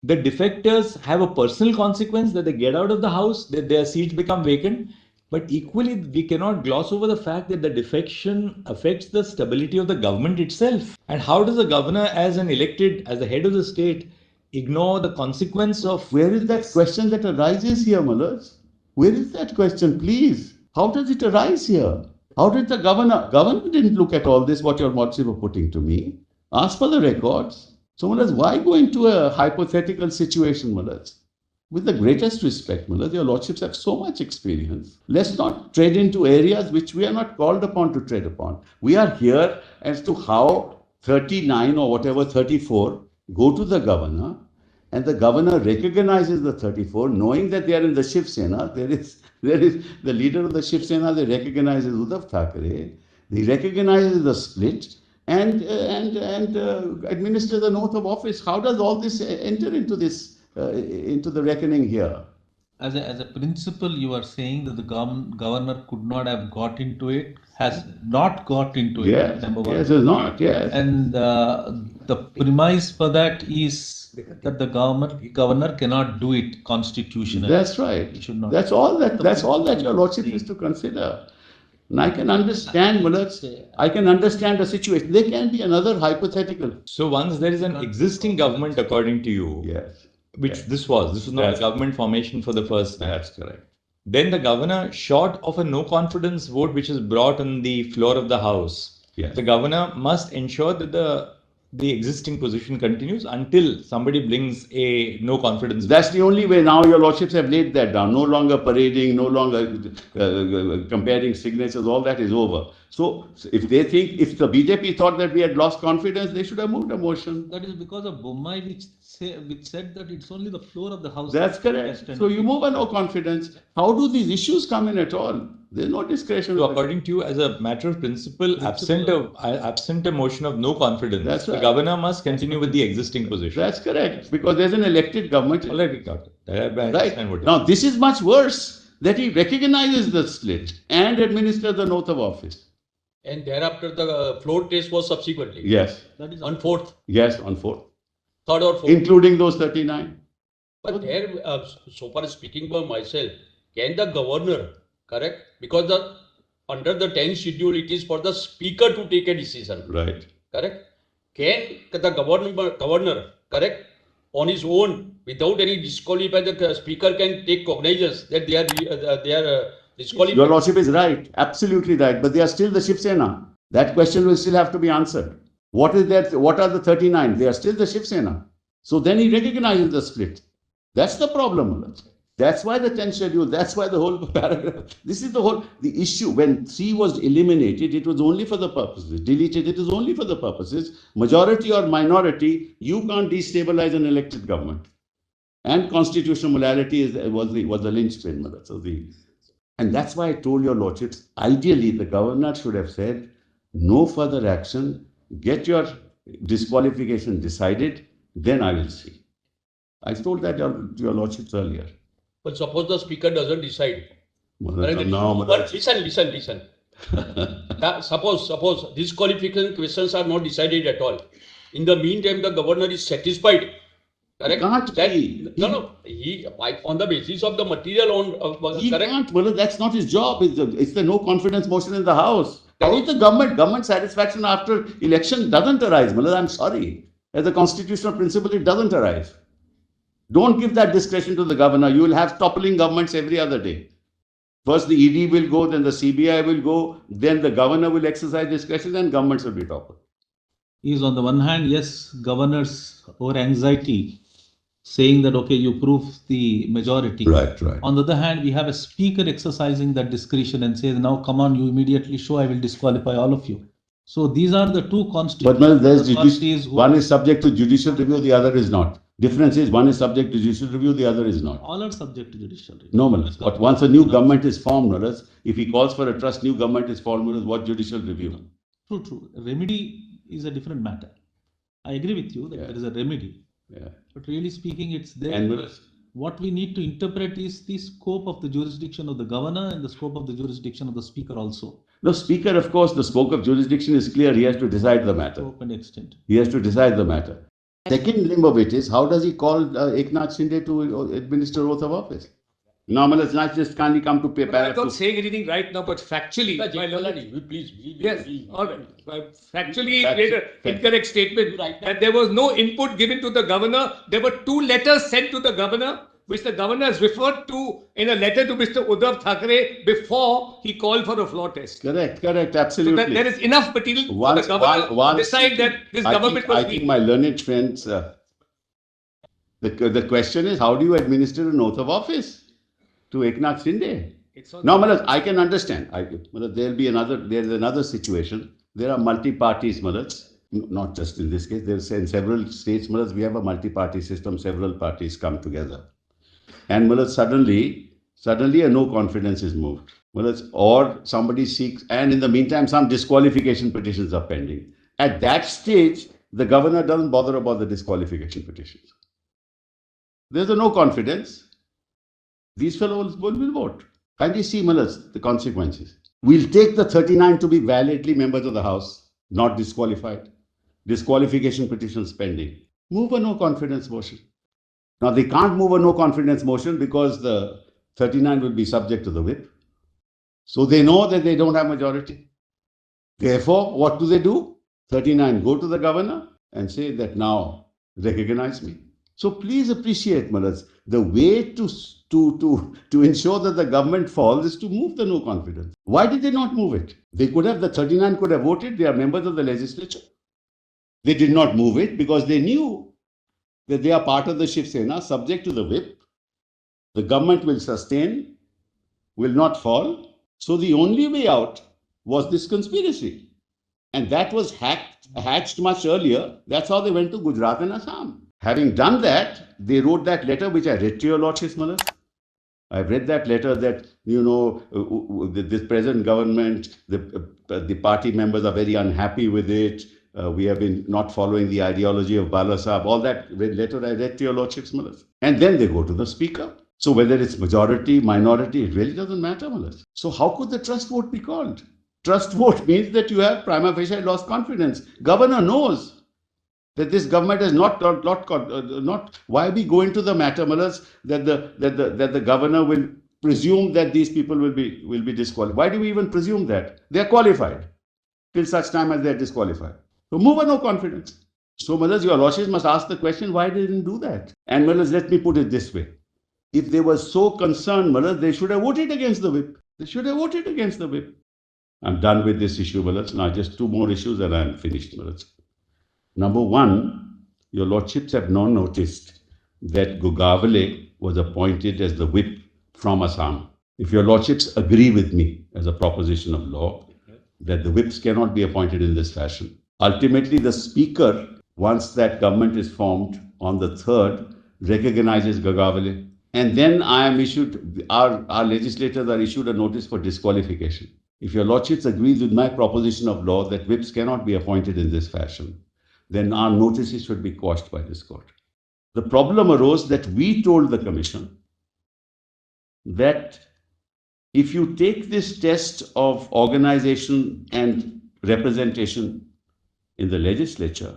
The defectors have a personal consequence that they get out of the house, that their seats become vacant. But equally, we cannot gloss over the fact that the defection affects the stability of the government itself. And how does the governor, as the head of the state, ignore the consequence of... Where is that question that arises here, Malaj? Where is that question, please? How does it arise here? How did the governor didn't look at all this, what your lordship were putting to me? Ask for the records. So, Malaj, why go into a hypothetical situation, Malaj? With the greatest respect, Malaj, your lordships have so much experience. Let's not tread into areas which we are not called upon to tread upon. We are here as to how 39 or whatever, 34, go to the governor, and the governor recognizes the 34, knowing that they are in the Shiv Sena. There is the leader of the Shiv Sena, they recognizes Uddhav Thackeray, he recognizes the split, and administers an oath of office. How does all this enter into this, into the reckoning here? As a principle, you are saying that the governor could not have got into it, has not got into it. Yes, number one. yes, it's not, yes. And the premise for that is that the governor cannot do it constitutionally. That's right. It should not. That's all that your lordship is to consider. And I can understand, Malaj, I can understand the situation. There can be another hypothetical. So once there is an existing government, according to you, Yes. which yes. this was not a government formation for the first time. That's correct. Then the governor, short of a no confidence vote which is brought on the floor of the house, Yes. the governor must ensure that the existing position continues until somebody brings a no confidence vote. That's the only way. Now your lordships have laid that down. No longer parading, no longer comparing signatures, all that is over. So if they think, if the BJP thought that we had lost confidence, they should have moved a motion. That is because of Bommai, which said that it's only the floor of the house. That's correct. So you move a no confidence. How do these issues come in at all? There's no discretion. So according to you, as a matter of principle, absent a motion of no confidence, That's right. The governor must continue with the existing position. That's correct, because there's an elected government. All right, we got it. I Right. understand what Now, this is much worse, that he recognizes the split and administers the oath of office. And thereafter, the floor test was subsequently. Yes. That is On 4th, Yes, on 4th. 3rd or 4th. Including those 39. But there, so far as speaking for myself, can the governor, correct? Because under the 10th schedule, it is for the speaker to take a decision. Right. Correct? Can the governor, correct, on his own, without any disqualify, the speaker can take cognizance that they are disqualified? Your lordship is right, absolutely right, but they are still the Shiv Sena. That question will still have to be answered. What is that? What are the 39? They are still the Shiv Sena. So then he recognizes the split. That's the problem, Malaj. That's why the 10th schedule, that's why the whole paragraph, this is the issue. When 3 was eliminated, it was only for the purposes, deleted, it is only for the purposes, majority or minority, you can't destabilize an elected government. And constitutional morality was the linchpin, Malaj. So and that's why I told your lordships, ideally the governor should have said, no further action, get your disqualification decided, then I will see. I told that to your lordships earlier. But suppose the speaker doesn't decide. No, But listen. Suppose these qualification questions are not decided at all. In the meantime, the governor is satisfied. Correct? Can't be. He on the basis of the material on He correct. can't. Well, that's not his job. It's the no confidence motion in the House. How is the government satisfaction after election doesn't arise? Well, I'm sorry. As a constitutional principle, it doesn't arise. Don't give that discretion to the governor. You will have toppling governments every other day. First the ED will go, then the CBI will go, then the governor will exercise discretion, and governments will be toppled. Is on the one hand, yes, governors over anxiety, saying that, okay, you prove the majority. Right. On the other hand, we have a speaker exercising that discretion and says, now come on, you immediately show, I will disqualify all of you. So these are the two constitutional But one is subject to judicial review, the other is not. Difference is one is subject to judicial review, the other is not. All are subject to judicial review. No, but once a new government is formed, if he calls for a trust, new government is formed, what judicial review? True. Remedy is a different matter. I agree with you that there is a remedy. Yeah. But really speaking, it's there. And what we need to interpret is the scope of the jurisdiction of the governor and the scope of the jurisdiction of the speaker also. The speaker, of course, the scope of jurisdiction is clear. He has to decide the matter. Scope and extent. He has to decide the matter. Second limb of it is, how does he call Eknath Shinde to administer oath of office? Now, let's not just kindly come to I'm paragraph not 2. saying anything right now, but factually, my learned- Please. yes, all right. Factually, Fact- made an fact- incorrect statement that there was no input given to the governor. There were 2 letters sent to the governor, which the governor has referred to in a letter to Mr. Uddhav Thackeray before he called for a floor test. Correct, So absolutely. that there is enough material for the governor to decide that this government was I think my learned friends, the question is, how do you administer an oath of office to Eknath Shinde? Now, Maharaj, I can understand. There's another situation. There are multi-parties, Maharaj, not just in this case. There's in several states, Maharaj, we have a multi-party system. Several parties come together. And Maharaj, suddenly a no confidence is moved. Maharaj, or somebody seeks, and in the meantime, some disqualification petitions are pending. At that stage, the governor doesn't bother about the disqualification petitions. There's a no confidence. These fellows will vote. Kindly see, Maharaj, the consequences. We'll take the 39 to be validly members of the House, not disqualified. Disqualification petitions pending. Move a no confidence motion. Now, they can't move a no confidence motion because the 39 will be subject to the whip. So they know that they don't have majority. Therefore, what do? 39 go to the governor and say that now recognize me. So please appreciate, Maharaj, the way to ensure that the government falls is to move the no confidence. Why did they not move it? The 39 could have voted, they are members of the legislature. They did not move it because they knew that they are part of the Shiv Sena, subject to the whip. The government will sustain, will not fall. So the only way out was this conspiracy. And that was hatched much earlier. That's how they went to Gujarat and Assam. Having done that, they wrote that letter which I read to your lordships, Maharaj. I've read that letter that, this present government, the party members are very unhappy with it. We have been not following the ideology of Bala Sahib. All that letter I read to your lordships, Maharaj. And then they go to the speaker. So whether it's majority, minority, it really doesn't matter, Maharaj. So how could the trust vote be called? Trust vote means that you have prima facie lost confidence. Governor knows that this government is not. Why we go into the matter, Maharaj, that the governor will presume that these people will be disqualified. Why do we even presume that? They are qualified till such time as they are disqualified. So move a no confidence. So, Maharaj, your lordships must ask the question, why they didn't do that? And Maharaj, let me put it this way. If they were so concerned, Maharaj, they should have voted against the whip. They should have voted against the whip. I'm done with this issue, Maharaj. Now just 2 more issues and I'm finished, Maharaj. Number 1, your lordships have now noticed that Gogavale was appointed as the whip from Assam. If your lordships agree with me as a proposition of law that the whips cannot be appointed in this fashion, ultimately the speaker, once that government is formed on the 3rd, recognizes Gogavale. And then our legislators are issued a notice for disqualification. If your lordships agrees with my proposition of law that whips cannot be appointed in this fashion, then our notices should be quashed by this court. The problem arose that we told the commission that if you take this test of organization and representation in the legislature,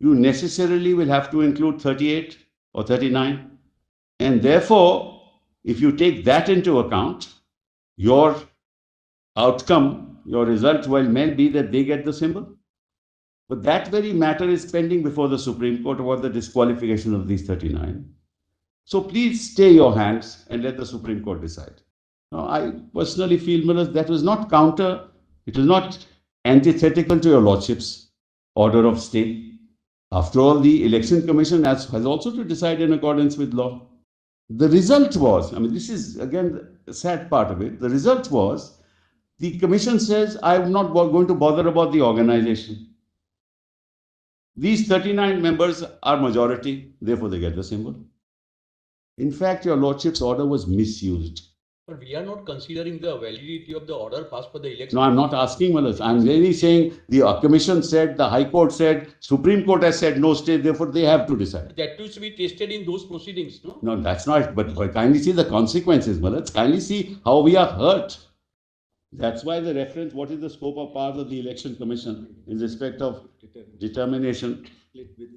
you necessarily will have to include 38 or 39. And therefore, if you take that into account, your outcome, your result may be that they get the symbol. But that very matter is pending before the Supreme Court about the disqualification of these 39. So please stay your hands and let the Supreme Court decide. Now, I personally feel, Maharaj, that was not it was not antithetical to your lordship's order of stay. After all, the Election Commission has also to decide in accordance with law. The result was, this is again the sad part of it, the result was the commission says, I'm not going to bother about the organization. These 39 members are majority, therefore they get the symbol. In fact, your lordship's order was misused. But we are not considering the validity of the order passed by the election. No, I'm not asking, Maharaj. I'm really saying the commission said, the High Court said, Supreme Court has said no stay, therefore they have to decide. That is to be tested in those proceedings, no? No, that's not. But kindly see the consequences, Maharaj. Kindly see how we are hurt. That's why the reference, what is the scope of powers of the Election Commission in respect of determination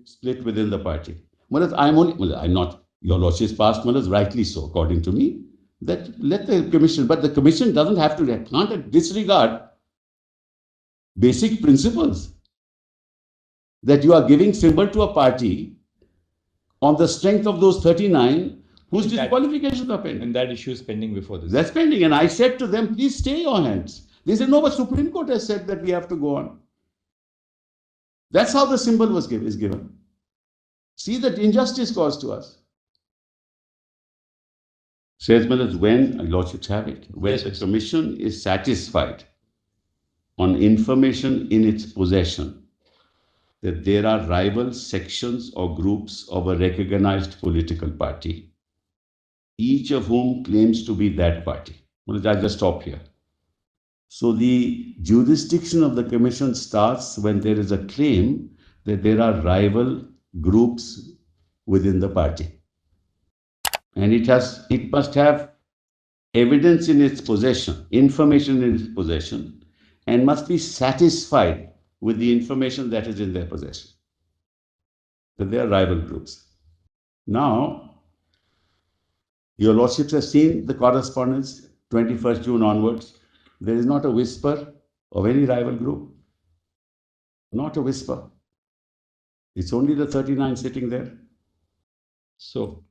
Split within the party. I'm not, your lordship's passed, rightly so, according to me, that let the commission, but the commission doesn't have to, can't disregard basic principles that you are giving symbol to a party on the strength of those 39 whose disqualifications are pending. And that issue is pending before this. That's pending. And I said to them, please stay your hands. They said, no, but Supreme Court has said that we have to go on. That's how the symbol is given. See that injustice caused to us. Says when, lordships have it, when the commission is satisfied on information in its possession that there are rival sections or groups of a recognized political party, each of whom claims to be that party. I'll just stop here. So the jurisdiction of the commission starts when there is a claim that there are rival groups within the party. And it must have evidence in its possession, information in its possession, and must be satisfied with the information that is in their possession. That they are rival groups. Now, your lordships have seen the correspondence 21st June onwards. There is not a whisper of any rival group. Not a whisper. It's only the 39 sitting there. So,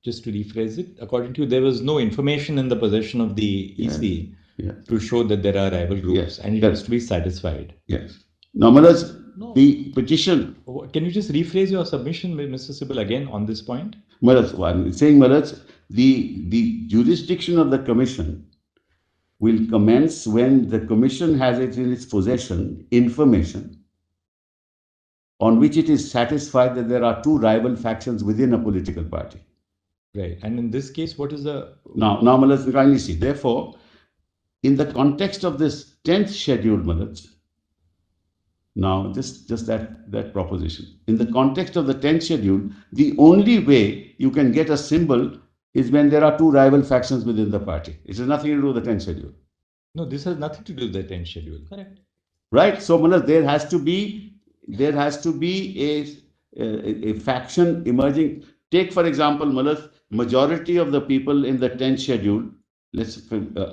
just to rephrase it, according to you, there was no information in the possession of the EC to show that there are rival groups, and it has to be satisfied. Yes. Now, the petition. Can you just rephrase your submission, Mr. Sibal, again on this point? I'm saying, the jurisdiction of the commission will commence when the commission has it in its possession information on which it is satisfied that there are two rival factions within a political party. Right. And in this case, what is the... Now, let's kindly see. Therefore, in the context of this 10th schedule, now just that proposition. In the context of the 10th schedule, the only way you can get a symbol is when there are two rival factions within the party. It has nothing to do with the 10th schedule. No, this has nothing to do with the 10th schedule. Correct. Right. So, there has to be a faction emerging. Take, for example, majority of the people in the 10th schedule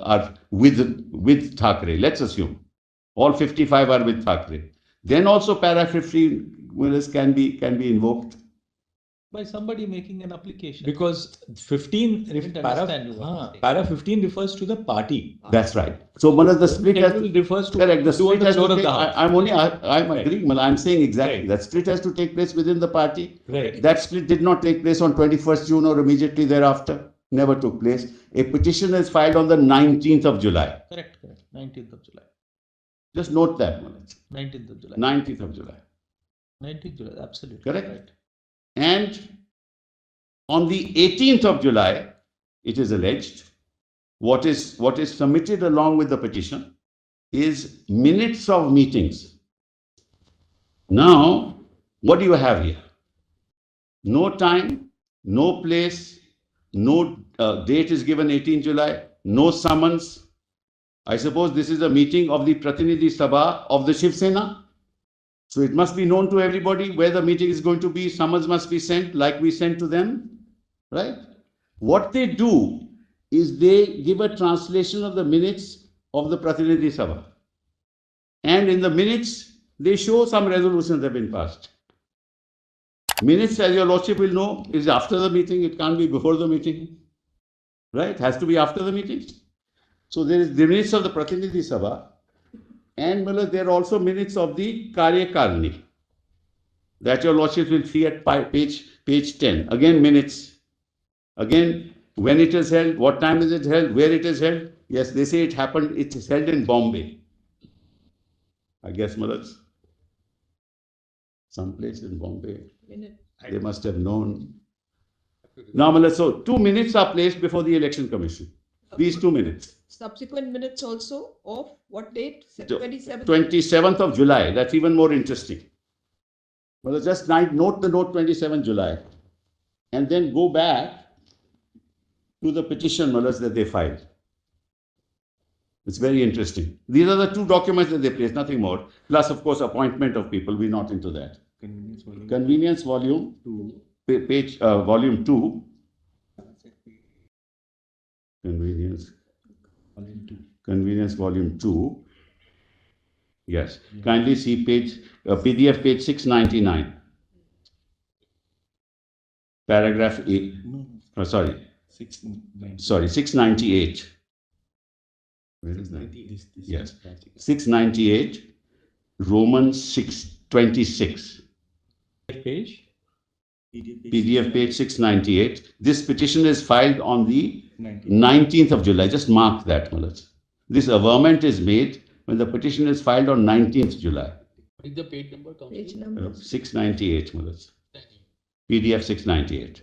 are with Thackeray. Let's assume all 55 are with Thackeray. Then also para 15 can be invoked By somebody making an application. Because 15 para 15 refers to the party. That's right. So the split refers to correct. The split has to take, I'm agreeing. I'm saying exactly that split has to take place within the party. Right. That split did not take place on 21st June or immediately thereafter. Never took place. A petition is filed on the 19th of July. Correct. 19th of July. Just note that. 19th of July. 19th of July. 19th July. Absolutely. Correct. Right. And on the 18th of July, it is alleged, what is submitted along with the petition is minutes of meetings. Now, what do you have here? No time, no place, no date is given 18 July, no summons. I suppose this is a meeting of the Pratinidhi Sabha of the Shiv Sena. So it must be known to everybody where the meeting is going to be. Summons must be sent like we sent to them, right? What they do is they give a translation of the minutes of the Pratinidhi Sabha. And in the minutes, they show some resolutions have been passed. Minutes, as your lordship will know, is after the meeting. It can't be before the meeting, right? It has to be after the meeting. So there is the minutes of the Pratinidhi Sabha. And there are also minutes of the Karyakarni that your lordship will see at page 10. Again, minutes. Again, when it is held, what time is it held, where it is held. Yes, they say it is held in Bombay. I guess, someplace in Bombay. They must have known. Now, so 2 minutes are placed before the Election Commission. These 2 minutes. Subsequent minutes also of what date? 27th? 27th of July. That's even more interesting. Well, just note the note 27 July. And then go back to the petition that they filed. It's very interesting. These are the 2 documents that they placed, nothing more. Plus, of course, appointment of people. We're not into that. Convenience volume 2. Page volume 2. Convenience volume 2. Yes. Kindly see page PDF page 699. Paragraph 8. Sorry. 698. Where is that? Yes. 698. Romans 626. Page? PDF page 698. This petition is filed on the 19th of July. Just mark that, Malaj. This averment is made when the petition is filed on 19th July. What is the page number? Page number. 698, Malaj. PDF 698.